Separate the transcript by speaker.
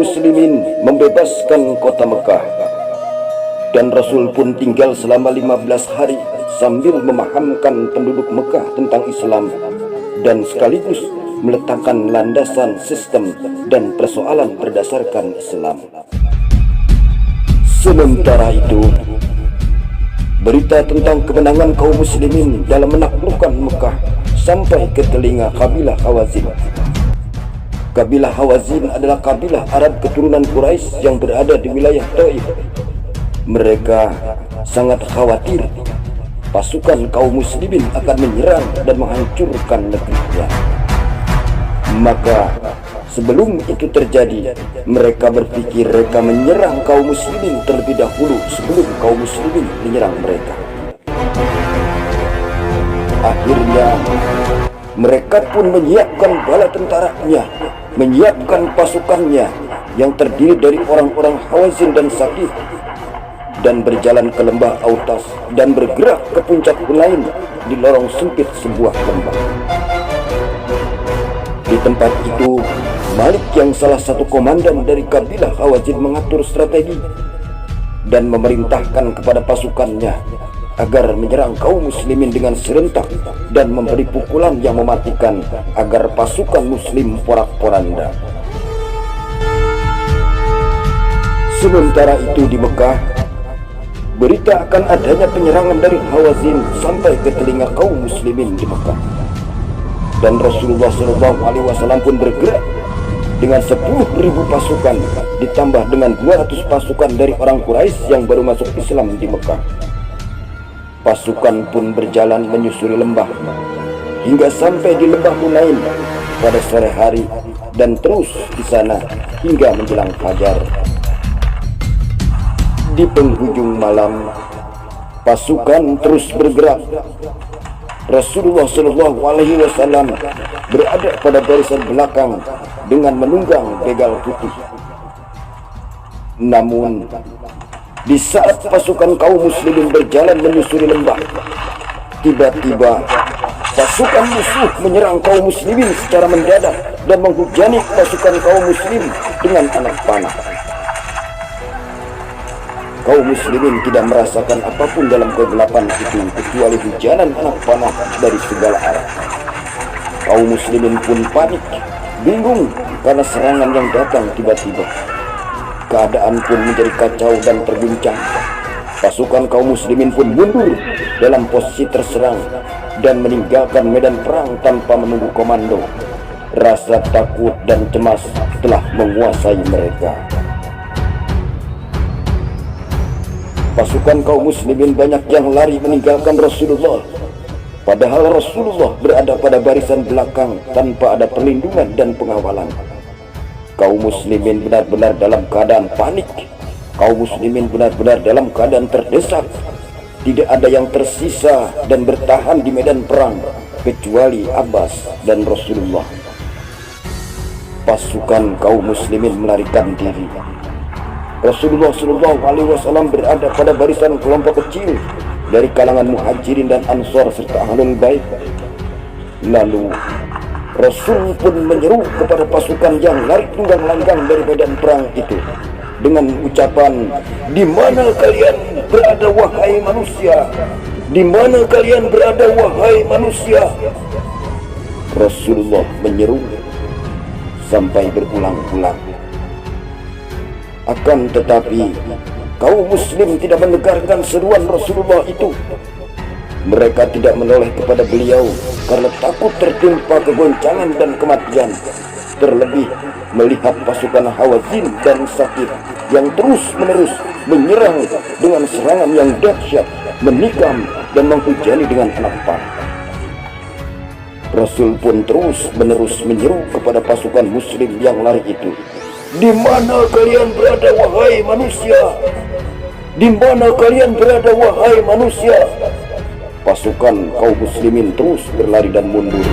Speaker 1: muslimin membebaskan kota Mekah, dan Rasul pun tinggal selama 15 hari sambil memahamkan penduduk Mekah tentang Islam dan sekaligus meletakkan landasan sistem dan persoalan berdasarkan Islam. Sementara itu, berita tentang kemenangan kaum muslimin dalam menaklukkan Mekah sampai ke telinga kabilah Hawazin. Kabilah Hawazin adalah kabilah Arab keturunan Quraisy yang berada di wilayah Taif. Mereka sangat khawatir pasukan kaum muslimin akan menyerang dan menghancurkan negerinya. Maka sebelum itu terjadi, mereka berpikir mereka menyerang kaum muslimin terlebih dahulu sebelum kaum muslimin menyerang mereka. Akhirnya mereka pun menyiapkan bala tentaranya, menyiapkan pasukannya yang terdiri dari orang-orang Hawazin dan Saqif, dan berjalan ke lembah Autas dan bergerak ke puncak Hunain di lorong sempit sebuah lembah. Di tempat itu, Malik yang salah satu komandan dari kabilah Hawazin mengatur strategi dan memerintahkan kepada pasukannya agar menyerang kaum muslimin dengan serentak dan memberi pukulan yang mematikan agar pasukan muslim porak-poranda. Sementara itu di Mekah, berita akan adanya penyerangan dari Hawazin sampai ke telinga kaum muslimin di Mekah. Dan Rasulullah SAW pun bergerak dengan 10.000 pasukan ditambah dengan 200 pasukan dari orang Quraisy yang baru masuk Islam di Mekah. Pasukan pun berjalan menyusuri lembah hingga sampai di lembah Hunain pada sore hari dan terus di sana hingga menjelang fajar. Di penghujung malam, pasukan terus bergerak. Rasulullah SAW berada pada barisan belakang dengan menunggang begal putih. Namun, di saat pasukan kaum muslimin berjalan menyusuri lembah, tiba-tiba pasukan musuh menyerang kaum muslimin secara mendadak dan menghujani pasukan kaum muslim dengan anak panah. Kaum muslimin tidak merasakan apapun dalam kegelapan itu kecuali hujanan anak panah dari segala arah. Kaum muslimin pun panik, bingung karena serangan yang datang tiba-tiba. Keadaan pun menjadi kacau dan terguncang. Pasukan kaum muslimin pun mundur dalam posisi terserang dan meninggalkan medan perang tanpa menunggu komando. Rasa takut dan cemas telah menguasai mereka. Pasukan kaum muslimin banyak yang lari meninggalkan Rasulullah, padahal Rasulullah berada pada barisan belakang tanpa ada perlindungan dan pengawalan. Kaum muslimin benar-benar dalam keadaan panik. Kaum muslimin benar-benar dalam keadaan terdesak. Tidak ada yang tersisa dan bertahan di medan perang kecuali Abbas dan Rasulullah. Pasukan kaum muslimin melarikan diri. Rasulullah SAW berada pada barisan kelompok kecil dari kalangan muhajirin dan ansor serta ahlul bait. Lalu Rasul pun menyeru kepada pasukan yang lari tunggang langgang dari medan perang itu dengan ucapan, "Di mana kalian berada wahai manusia? Di mana kalian berada wahai manusia?" Rasulullah menyeru sampai berulang-ulang. Akan tetapi kaum muslim tidak mendengarkan seruan Rasulullah itu. Mereka tidak menoleh kepada beliau karena takut tertimpa kegoncangan dan kematian. Terlebih melihat pasukan Hawazin dan Saqif yang terus-menerus menyerang dengan serangan yang dahsyat, menikam dan menghujani dengan anak panah. Rasul pun terus-menerus menyeru kepada pasukan muslim yang lari itu, "Di mana kalian berada wahai manusia? Di mana kalian berada wahai manusia?" Pasukan kaum muslimin terus berlari dan mundur.